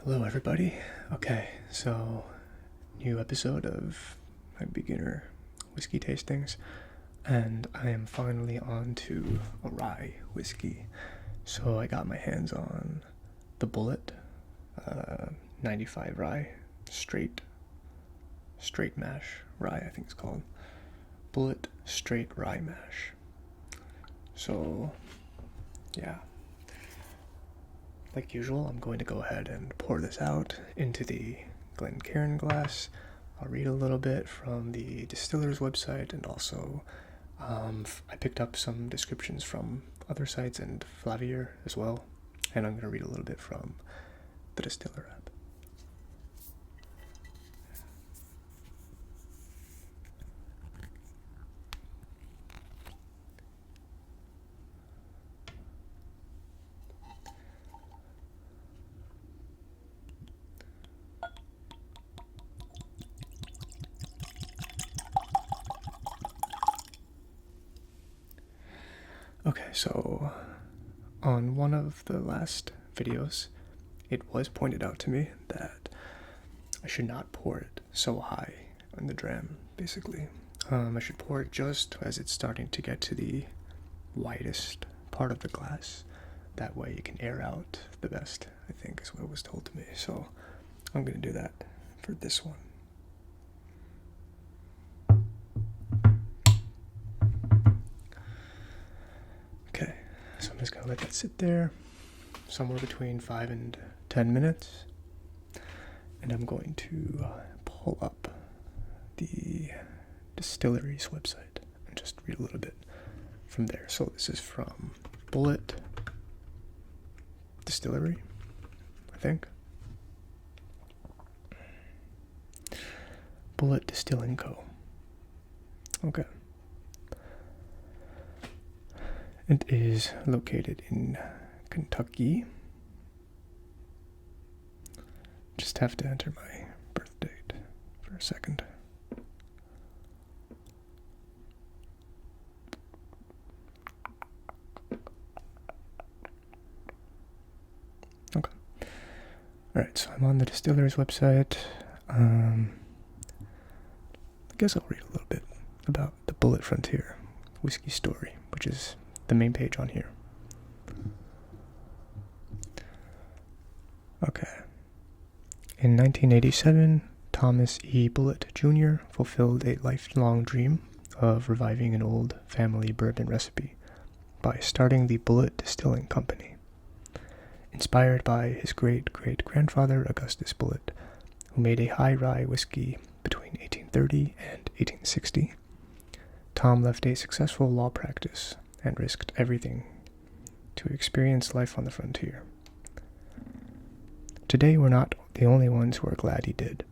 Hello, everybody. Okay, so new episode of my beginner whiskey tastings, and I am finally on to a rye whiskey. So I got my hands on the Bulleit 95 rye, straight mash rye, I think it's called. Bulleit straight rye mash. So, yeah. Like usual, I'm going to go ahead and pour this out into the Glencairn glass. I'll read a little bit from the distiller's website, and also I picked up some descriptions from other sites and Flavier as well, and I'm going to read a little bit from the distiller app. Okay, so on one of the last videos, it was pointed out to me that I should not pour it so high in the dram, basically. I should pour it just as it's starting to get to the widest part of the glass. That way you can air out the best, I think is what was told to me. So I'm going to do that for this one. Okay, so I'm just going to let that sit there somewhere between 5 and 10 minutes. And I'm going to pull up the distillery's website and just read a little bit from there. So this is from Bulleit Distillery, I think. Bulleit Distilling Co. Okay. It is located in Kentucky. Just have to enter my birth date for a second. Okay. Alright, so I'm on the distiller's website. I guess I'll read a little bit about the Bulleit Frontier whiskey story, which is the main page on here. Okay. In 1987, Thomas E. Bulleit Jr. fulfilled a lifelong dream of reviving an old family bourbon recipe by starting the Bulleit Distilling Company. Inspired by his great-great-grandfather Augustus Bulleit, who made a high rye whiskey between 1830 and 1860, Tom left a successful law practice and risked everything to experience life on the frontier. Today we're not the only ones who are glad he did.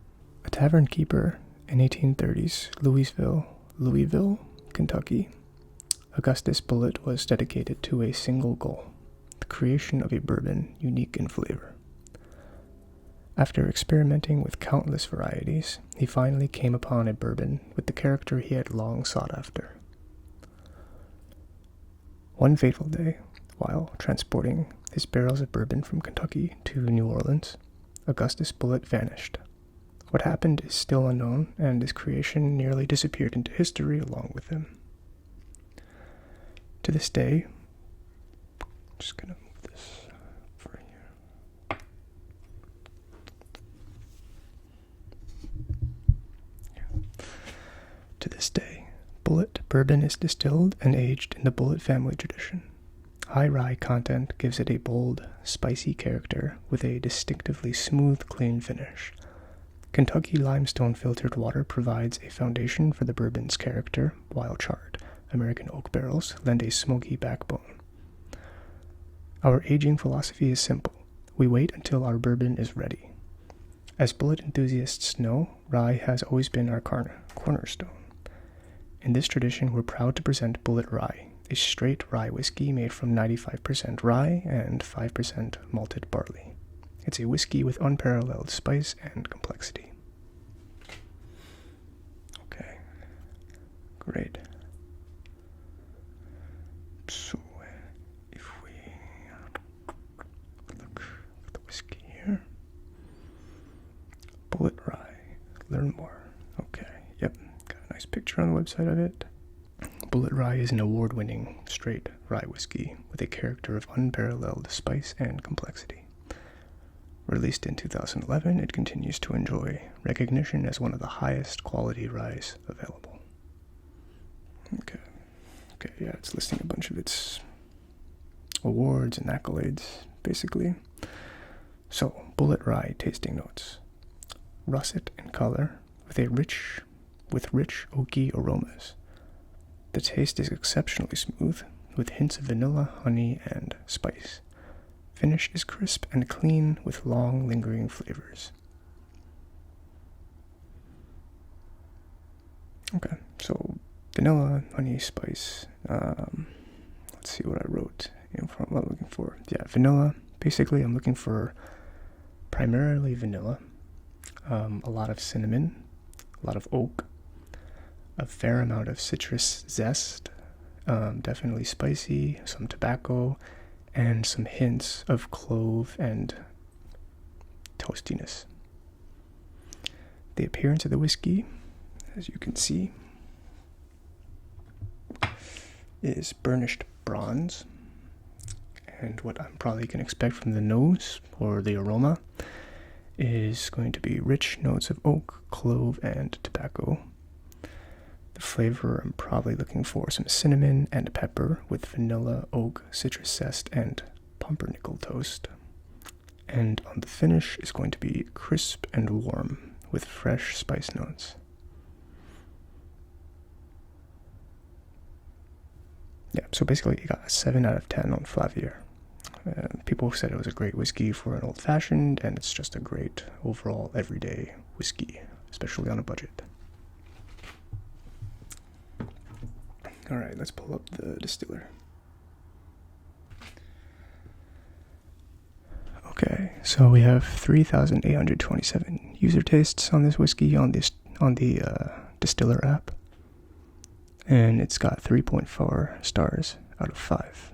A tavern keeper in 1830s Louisville, Kentucky, Augustus Bulleit was dedicated to a single goal: the creation of a bourbon unique in flavor. After experimenting with countless varieties, he finally came upon a bourbon with the character he had long sought after. One fateful day, while transporting his barrels of bourbon from Kentucky to New Orleans, Augustus Bulleit vanished. What happened is still unknown, and his creation nearly disappeared into history along with him. To this day, I'm just going to move this over here. To this day, Bulleit bourbon is distilled and aged in the Bulleit family tradition. High rye content gives it a bold, spicy character with a distinctively smooth, clean finish. Kentucky limestone-filtered water provides a foundation for the bourbon's character, while charred American oak barrels lend a smoky backbone. Our aging philosophy is simple. We wait until our bourbon is ready. As Bulleit enthusiasts know, rye has always been our cornerstone. In this tradition, we're proud to present Bulleit Rye, a straight rye whiskey made from 95% rye and 5% malted barley. It's a whiskey with unparalleled spice and complexity. Okay, great. So, if we look at the whiskey here. learn more. Okay, yep, got a nice picture on the website of it. Bulleit Rye is an award-winning straight rye whiskey with a character of unparalleled spice and complexity. Released in 2011, it continues to enjoy recognition as one of the highest quality ryes available. Okay, yeah, it's listing a bunch of its awards and accolades, basically. So, Bulleit Rye tasting notes. Russet in color, with rich oaky aromas. The taste is exceptionally smooth, with hints of vanilla, honey, and spice. Finish is crisp and clean, with long, lingering flavors. Okay, so vanilla, honey, spice. Let's see what I wrote. What I'm looking for. Yeah, vanilla. Basically, I'm looking for primarily vanilla, a lot of cinnamon, a lot of oak, a fair amount of citrus zest, definitely spicy, some tobacco, and some hints of clove and toastiness. The appearance of the whiskey, as you can see, is burnished bronze. And what I'm probably going to expect from the nose, or the aroma, is going to be rich notes of oak, clove, and tobacco. The flavor, I'm probably looking for some cinnamon and pepper with vanilla, oak, citrus zest, and pumpernickel toast. And on the finish is going to be crisp and warm with fresh spice notes. Yeah, so basically you got a 7 out of 10 on Flavier. People said it was a great whiskey for an old-fashioned, and it's just a great overall everyday whiskey, especially on a budget. Alright, let's pull up the distiller. Okay, so we have 3,827 user tastes on this whiskey on the distiller app, and it's got 3.4 stars out of 5.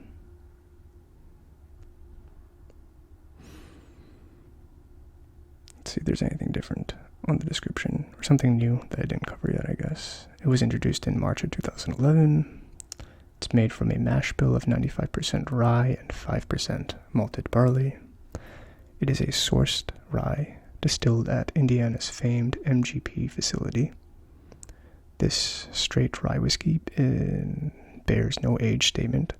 Let's see if there's anything different on the description, or something new that I didn't cover yet, I guess. It was introduced in March of 2011. It's made from a mash bill of 95% rye and 5% malted barley. It is a sourced rye, distilled at Indiana's famed MGP facility. This straight rye whiskey bears no age statement,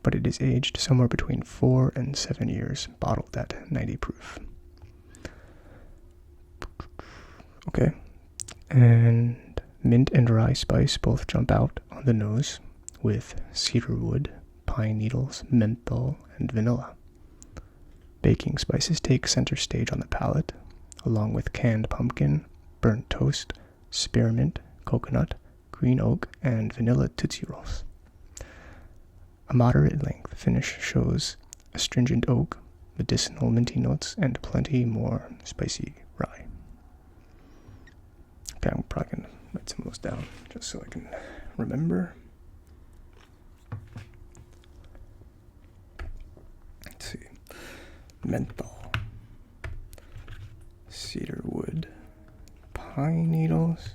but it is aged somewhere between 4 and 7 years, bottled at 90 proof. Okay, and mint and rye spice both jump out on the nose with cedarwood, pine needles, menthol, and vanilla. Baking spices take center stage on the palate, along with canned pumpkin, burnt toast, spearmint, coconut, green oak, and vanilla Tootsie Rolls. A moderate length finish shows astringent oak, medicinal minty notes, and plenty more spicy rye. Okay, I'm probably going to write some of those down just so I can remember. Let's see. Menthol, cedarwood, pine needles,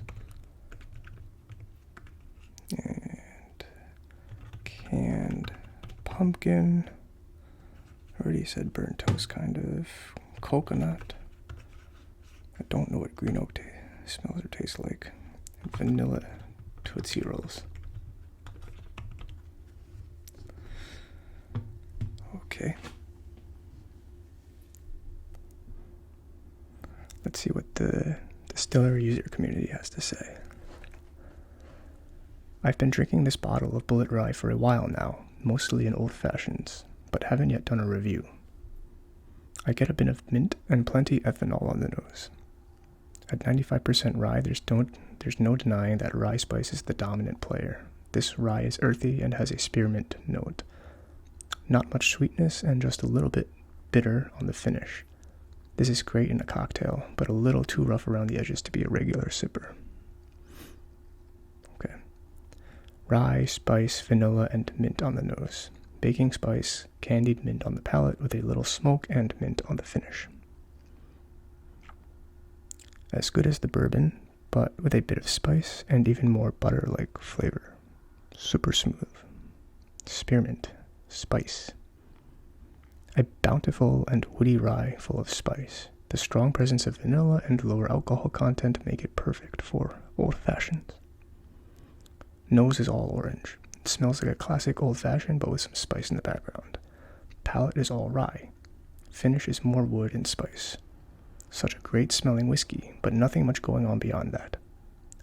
and canned pumpkin. Already said burnt toast, kind of. Coconut. I don't know what green oak smells or tastes like. And vanilla Tootsie Rolls. Okay. Let's see what the distiller user community has to say. I've been drinking this bottle of Bulleit Rye for a while now, mostly in old fashions, but haven't yet done a review. I get a bit of mint and plenty ethanol on the nose. At 95% rye, there's no denying that rye spice is the dominant player. This rye is earthy and has a spearmint note. Not much sweetness and just a little bit bitter on the finish. This is great in a cocktail, but a little too rough around the edges to be a regular sipper. Okay. Rye, spice, vanilla, and mint on the nose. Baking spice, candied mint on the palate with a little smoke and mint on the finish. As good as the bourbon, but with a bit of spice and even more butter-like flavor. Super smooth. Spearmint. Spice. A bountiful and woody rye full of spice. The strong presence of vanilla and lower alcohol content make it perfect for old-fashions. Nose is all orange. It smells like a classic old-fashioned but with some spice in the background. Palate is all rye. Finish is more wood and spice. Such a great smelling whiskey, but nothing much going on beyond that.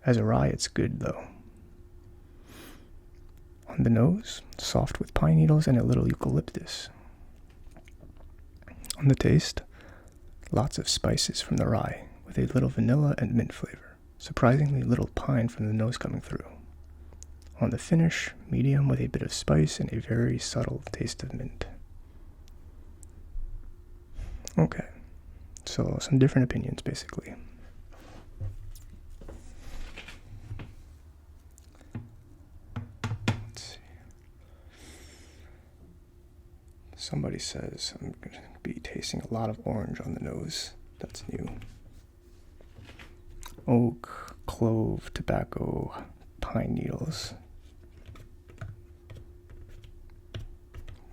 As a rye, it's good though. On the nose, soft with pine needles and a little eucalyptus. On the taste, lots of spices from the rye, with a little vanilla and mint flavor. Surprisingly little pine from the nose coming through. On the finish, medium with a bit of spice and a very subtle taste of mint. Okay, so some different opinions basically. Let's see. Somebody says I'm going to be tasting a lot of orange on the nose. That's new. Oak, clove, tobacco, pine needles.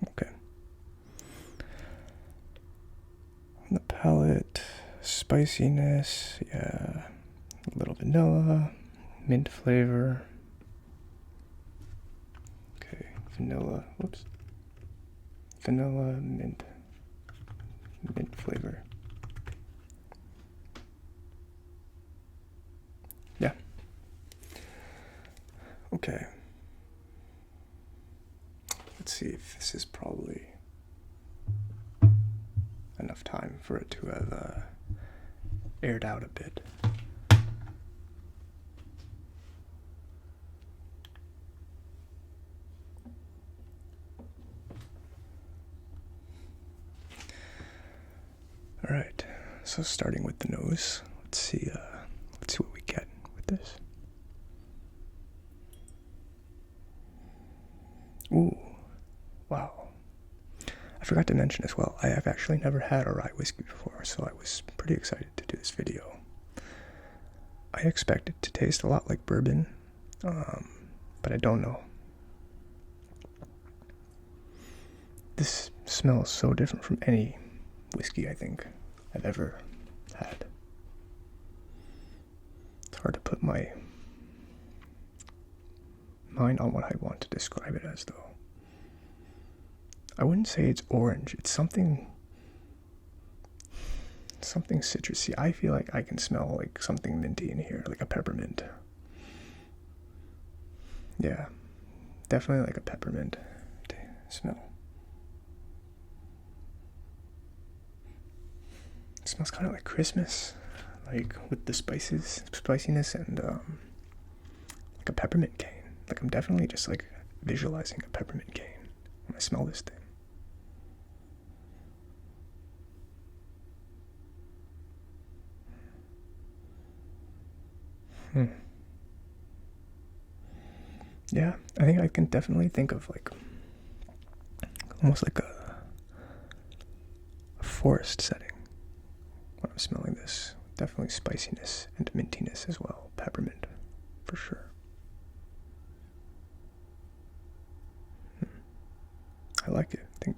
Okay. On the palate, spiciness, yeah, a little vanilla, mint flavor. Okay, vanilla, whoops. Vanilla, mint flavor. Yeah. Okay. Let's see if this is probably enough time for it to have aired out a bit. All right, so starting with the nose, let's see what we get with this. Ooh, wow. I forgot to mention as well, I have actually never had a rye whiskey before, so I was pretty excited to do this video. I expect it to taste a lot like bourbon, but I don't know. This smells so different from any whiskey I think I've ever had. It's hard to put my mind on what I want to describe it as, though. I wouldn't say it's orange. It's something citrusy. I feel like I can smell like something minty in here, like a peppermint. Yeah, definitely like a peppermint smell. It smells kind of like Christmas, like with the spiciness, and like a peppermint cane. Like I'm definitely just like visualizing a peppermint cane when I smell this thing. Yeah, I think I can definitely think of like almost like a forest setting when I'm smelling this. Definitely spiciness and mintiness as well. Peppermint, for sure. I like it. I think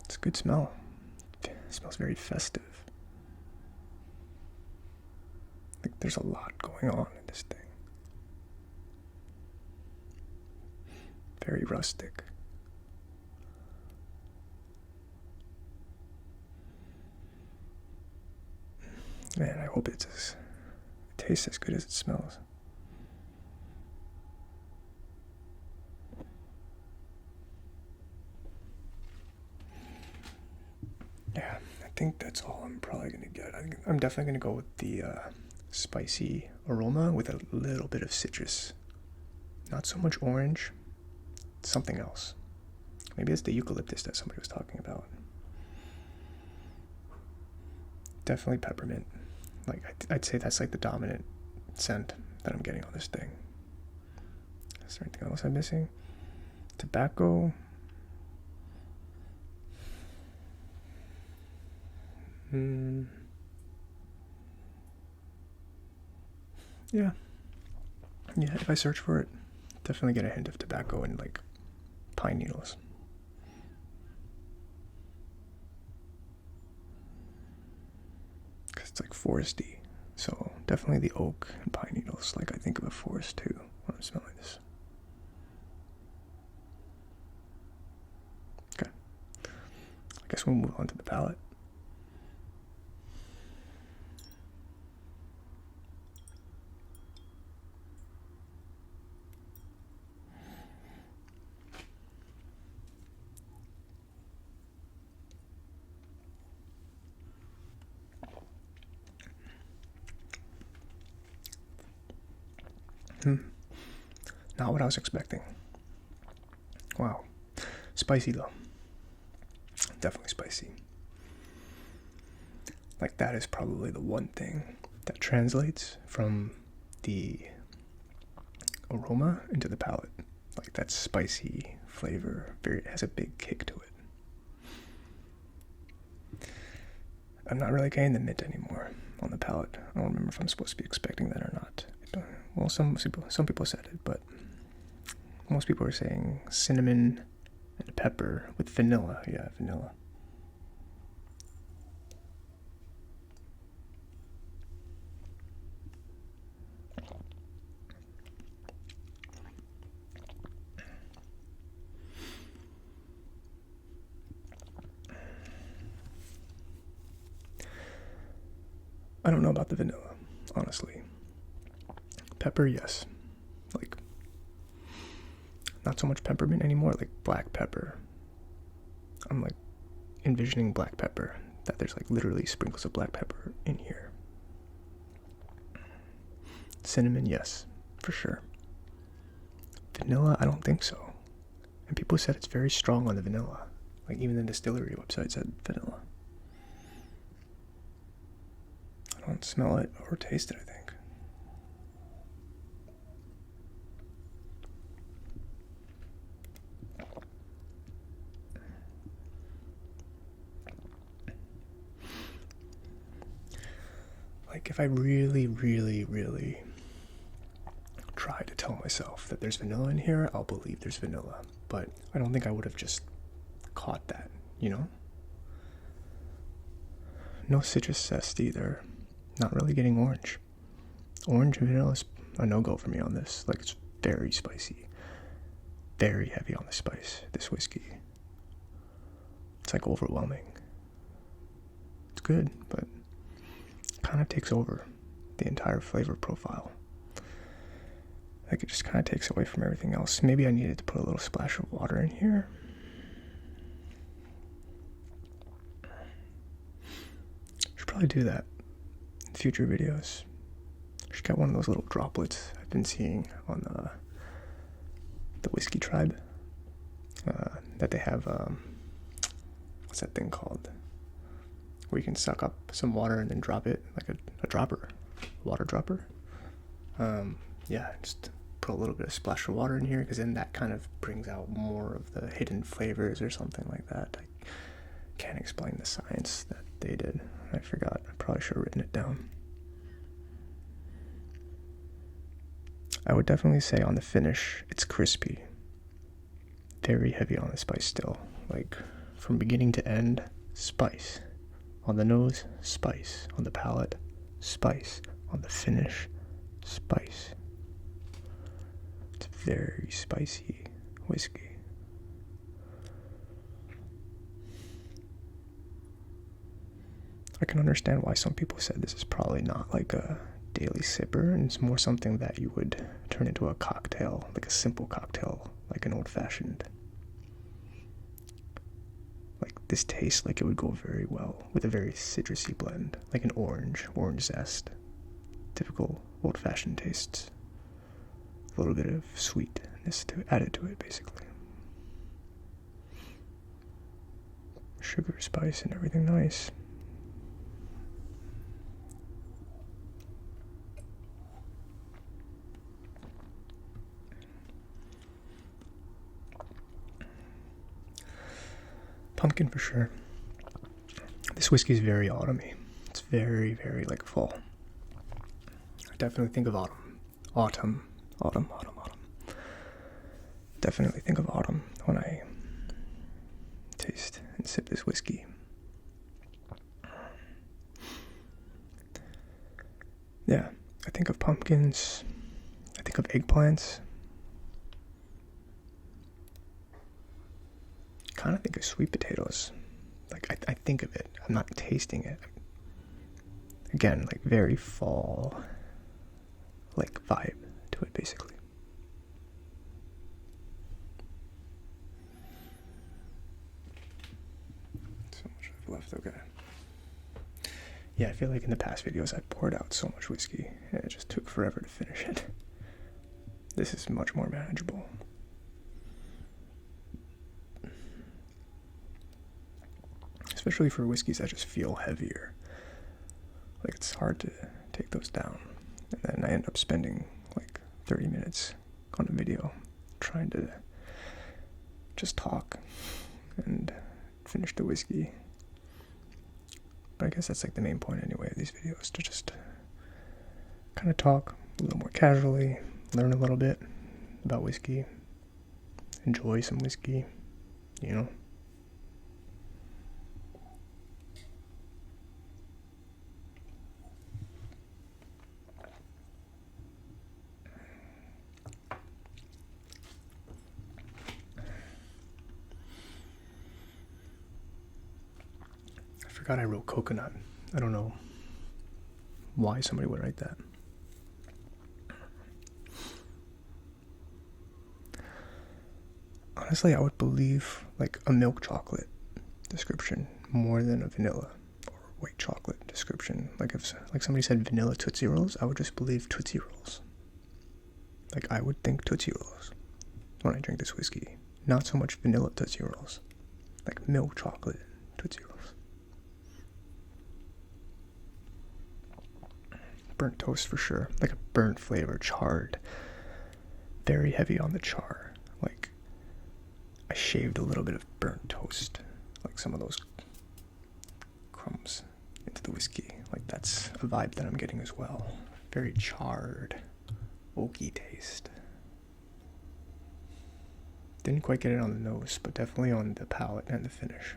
it's a good smell. It smells very festive. Like there's a lot going on in this thing. Very rustic. Man, I hope it tastes as good as it smells. Yeah, I think that's all I'm probably going to get. I think I'm definitely going to go with the spicy aroma with a little bit of citrus. Not so much orange, something else. Maybe it's the eucalyptus that somebody was talking about. Definitely peppermint. Like I'd say that's like the dominant scent that I'm getting on this thing. Is there anything else I'm missing? Tobacco. Yeah. Yeah, if I search for it, definitely get a hint of tobacco and like pine needles. Because it's like foresty. So definitely the oak and pine needles. Like I think of a forest too when I'm smelling this. Okay. I guess we'll move on to the palate. Not what I was expecting. Wow. Spicy though. Definitely spicy. Like that is probably the one thing that translates from the aroma into the palate. Like that spicy flavor, it has a big kick to it. I'm not really getting the mint anymore on the palate. I don't remember if I'm supposed to be expecting that or not. Well, some people said it, but most people are saying cinnamon and pepper with vanilla. Yeah, vanilla. I don't know about the vanilla, honestly. Pepper, yes. Like, not so much peppermint anymore, like black pepper. I'm like envisioning black pepper, that there's like literally sprinkles of black pepper in here. Cinnamon, yes, for sure. Vanilla, I don't think so. And people said it's very strong on the vanilla. Like even the distillery website said vanilla. I don't smell it or taste it, I think. Like if I really, really, really try to tell myself that there's vanilla in here, I'll believe there's vanilla. But I don't think I would have just caught that, you know? No citrus zest either. Not really getting orange. Orange and vanilla is a no-go for me on this. Like it's very spicy. Very heavy on the spice, this whiskey. It's like overwhelming. It's good, but kind of takes over the entire flavor profile. Like it just kind of takes away from everything else. Maybe I needed to put a little splash of water in here. Should probably do that in future videos. Should get one of those little droplets I've been seeing on the Whiskey Tribe. That they have, what's that thing called? Where you can suck up some water and then drop it, like a dropper, water dropper. Yeah, just put a little bit of splash of water in here, because then that kind of brings out more of the hidden flavors or something like that. I can't explain the science that they did. I forgot. I probably should have written it down. I would definitely say on the finish, it's crispy. Very heavy on the spice still. Like, from beginning to end, spice. On the nose, spice. On the palate, spice. On the finish, spice. It's very spicy whiskey. I can understand why some people said this is probably not like a daily sipper, and it's more something that you would turn into a cocktail, like a simple cocktail, like an old-fashioned. Like this tastes like it would go very well with a very citrusy blend, like an orange zest. Typical old-fashioned tastes. A little bit of sweetness added to it, basically. Sugar, spice, and everything nice. Pumpkin for sure. This whiskey is very autumny. It's very, very like fall. I definitely think of autumn Autumn. Autumn. Definitely think of autumn when I taste and sip this whiskey. Yeah, I think of pumpkins. I think of eggplants. Kind of think of sweet potatoes. Like, I think of it. I'm not tasting it. Again, like very fall, like vibe to it, basically. So much I've left, okay. Yeah, I feel like in the past videos I poured out so much whiskey, and it just took forever to finish it. This is much more manageable. Especially for whiskeys that just feel heavier. Like, it's hard to take those down. And then I end up spending like 30 minutes on a video trying to just talk and finish the whiskey. But I guess that's like the main point anyway of these videos, to just kind of talk a little more casually, learn a little bit about whiskey, enjoy some whiskey, you know. I forgot I wrote coconut. I don't know why somebody would write that. Honestly, I would believe like a milk chocolate description more than a vanilla or white chocolate description. Like if like somebody said vanilla Tootsie Rolls, I would just believe Tootsie Rolls. Like I would think Tootsie Rolls when I drink this whiskey. Not so much vanilla Tootsie Rolls. Like milk chocolate Tootsie Rolls. Burnt toast for sure. Like a burnt flavor, charred. Very heavy on the char. Like I shaved a little bit of burnt toast. Like some of those crumbs into the whiskey. Like that's a vibe that I'm getting as well. Very charred, oaky taste. Didn't quite get it on the nose, but definitely on the palate and the finish.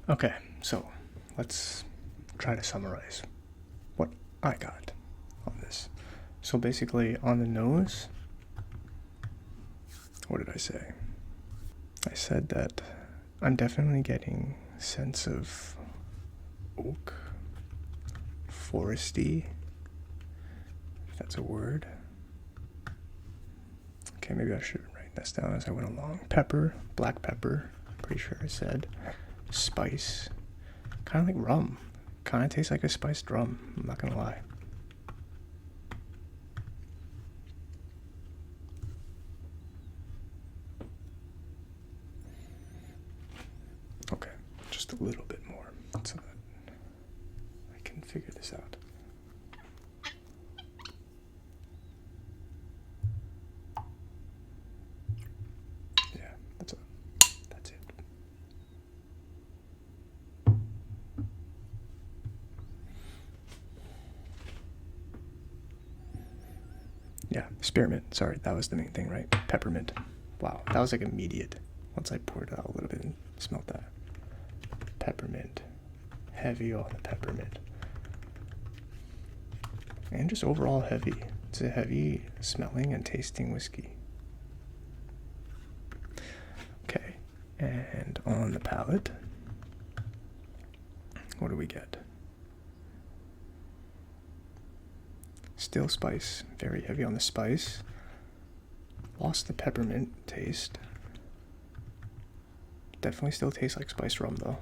Okay, so let's try to summarize what I got on this. So basically, on the nose, what did I say? I said that I'm definitely getting a sense of oak, foresty, if that's a word. Okay, maybe I should write this down as I went along. Pepper, black pepper, pretty sure I said. Spice, kind of like rum. Kind of tastes like a spiced rum, I'm not gonna lie. Okay, just a little bit more so that I can figure this out. Yeah, that's it. Yeah, spearmint. Sorry, that was the main thing, right? Peppermint. Wow, that was like immediate. Once I poured it out a little bit and smelled that. Peppermint. Heavy on the peppermint. And just overall heavy. It's a heavy smelling and tasting whiskey. Okay, and on the palate, what do we get? Still spice, very heavy on the spice. Lost the peppermint taste. Definitely still tastes like spiced rum though.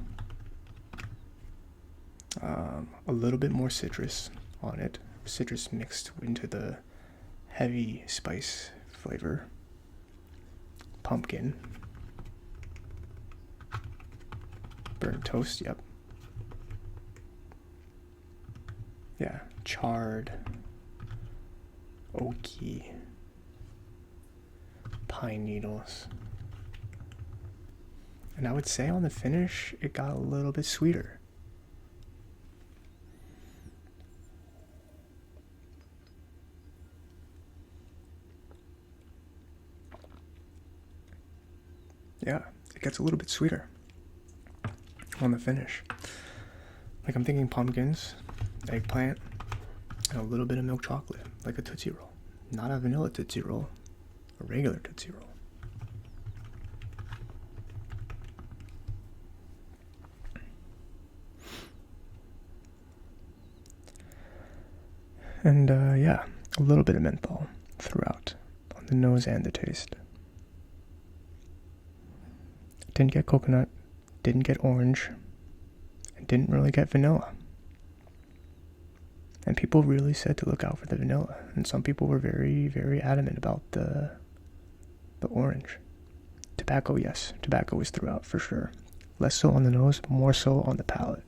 A little bit more citrus on it. Citrus mixed into the heavy spice flavor. Pumpkin. Burnt toast, yep. Yeah, charred. Oaky. Pine needles. And I would say on the finish, it got a little bit sweeter. Yeah, it gets a little bit sweeter on the finish. Like I'm thinking pumpkins, eggplant, and a little bit of milk chocolate, like a Tootsie Roll. Not a vanilla Tootsie Roll, a regular Tootsie Roll. And yeah, a little bit of menthol throughout on the nose and the taste. Didn't get coconut, didn't get orange, and didn't really get vanilla. And people really said to look out for the vanilla, and some people were very, very adamant about the orange. Tobacco, yes, tobacco is throughout for sure. Less so on the nose, more so on the palate.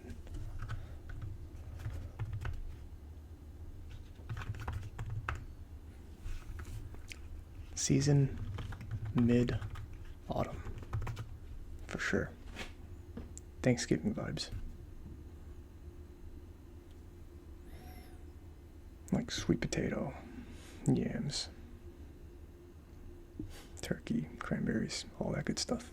Season, mid-autumn, for sure. Thanksgiving vibes. Like sweet potato, yams, turkey, cranberries, all that good stuff.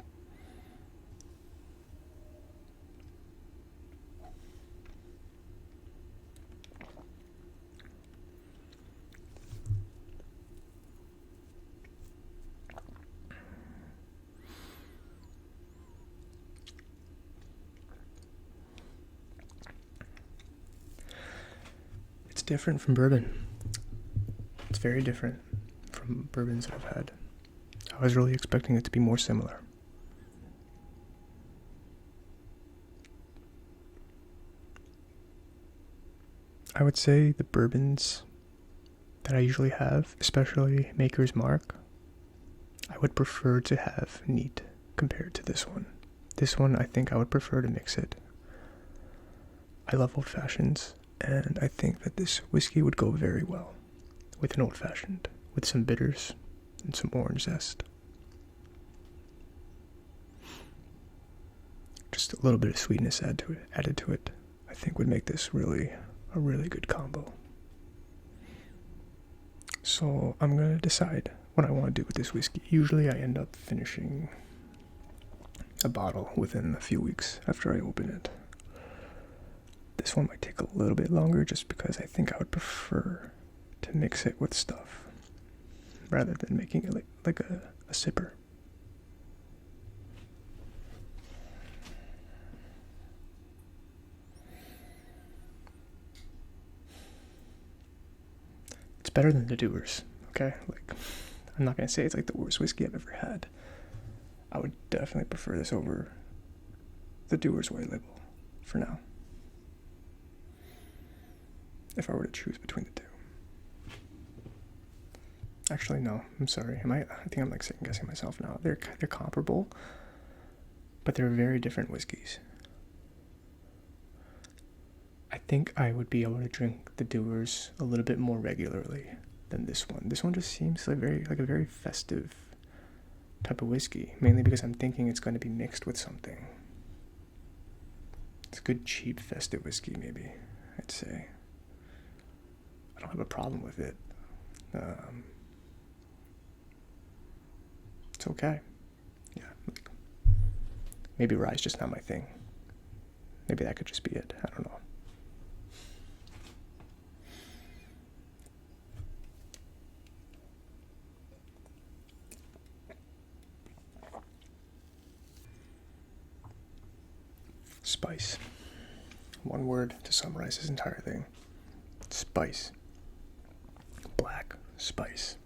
It's different from bourbon. It's very different from bourbons that I've had. I was really expecting it to be more similar. I would say the bourbons that I usually have, especially Maker's Mark, I would prefer to have neat compared to this one. This one, I think I would prefer to mix it. I love old fashions, and I think that this whiskey would go very well with an old fashioned, with some bitters and some orange zest. Just a little bit of sweetness added to it, I think would make this really a really good combo. So I'm going to decide what I want to do with this whiskey. Usually I end up finishing a bottle within a few weeks after I open it. This one might take a little bit longer just because I think I would prefer to mix it with stuff rather than making it like a sipper. It's better than the Dewar's, okay? Like, I'm not gonna say it's like the worst whiskey I've ever had. I would definitely prefer this over the Dewar's White Label for now, if I were to choose between the two. Actually, no, I'm sorry. I think I'm like second guessing myself now. They're comparable, but they're very different whiskeys. I think I would be able to drink the Dewar's a little bit more regularly than this one. This one just seems like a very festive type of whiskey, mainly because I'm thinking it's going to be mixed with something. It's a good cheap festive whiskey, maybe, I'd say. I don't have a problem with it. It's okay. Yeah, like, maybe rye's just not my thing. Maybe that could just be it. I don't know. Spice. One word to summarize this entire thing. Spice. Black spice.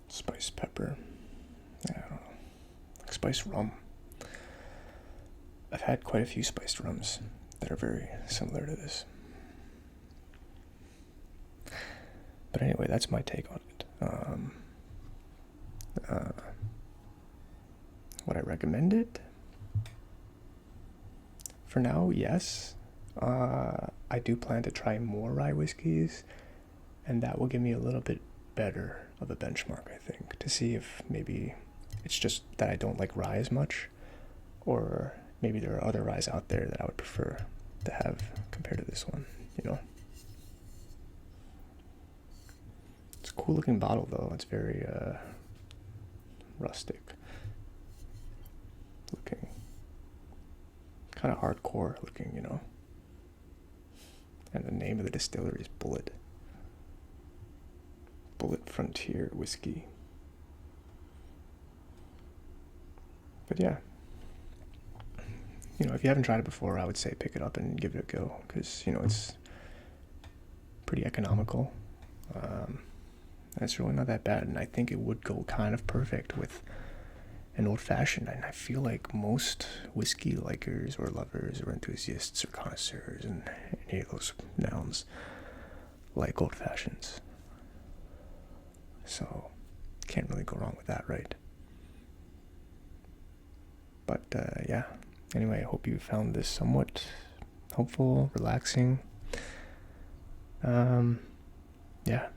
Spice pepper. I don't know. Like spice rum. I've had quite a few spiced rums that are very similar to this. But anyway, that's my take on it. Would I recommend it? For now, yes. I do plan to try more rye whiskeys, and that will give me a little bit better of a benchmark, I think, to see if maybe It's just that I don't like rye as much, or maybe there are other ryes out there that I would prefer to have compared to this one, you know. It's a cool looking bottle though. It's very rustic looking, kind of hardcore looking, you know. And the name of the distillery is Bulleit Frontier Whiskey. But yeah, you know, if you haven't tried it before, I would say pick it up and give it a go, because, you know, it's pretty economical. And it's really not that bad, and I think it would go kind of perfect with an old-fashioned. And I feel like most whiskey likers or lovers or enthusiasts or connoisseurs and any of those nouns like old-fashions. So can't really go wrong with that, right? But yeah, anyway, I hope you found this somewhat helpful, relaxing. Yeah.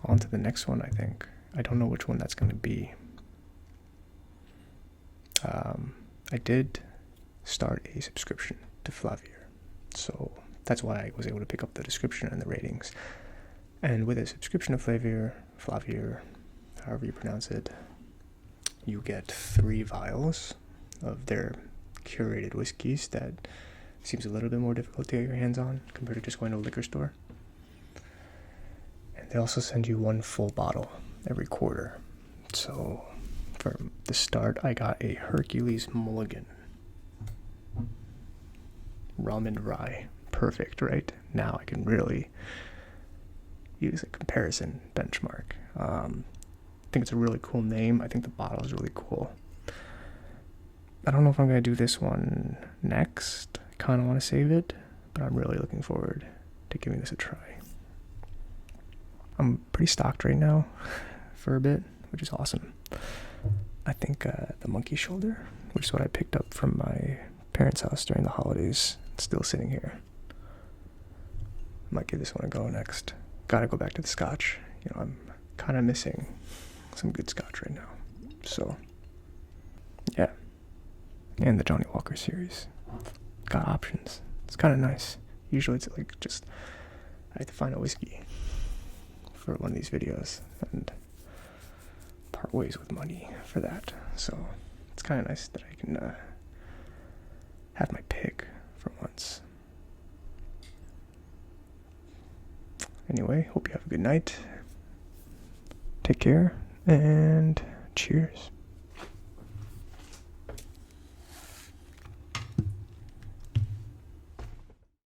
On to the next one, I think. I don't know which one that's going to be. I did start a subscription to Flavier, so that's why I was able to pick up the description and the ratings. And with a subscription to Flavier, however you pronounce it, you get 3 vials of their curated whiskeys that seems a little bit more difficult to get your hands on compared to just going to a liquor store. And they also send you 1 full bottle every quarter. So for the start, I got a Hercules Mulligan rum and rye. Perfect, right? Now I can really use a comparison benchmark. I think it's a really cool name. I think the bottle is really cool. I don't know if I'm going to do this one next. I kind of want to save it, but I'm really looking forward to giving this a try. I'm pretty stocked right now for a bit, which is awesome. I think the monkey shoulder, which is what I picked up from my parents' house during the holidays, it's still sitting here. Might give this one a go next. Gotta go back to the scotch. You know, I'm kind of missing some good scotch right now. So, yeah. And the Johnny Walker series. Got options. It's kind of nice. Usually it's like just, I have to find a whiskey for one of these videos and part ways with money for that. So, it's kind of nice that I can have my pick for once. Anyway, hope you have a good night. Take care, and cheers.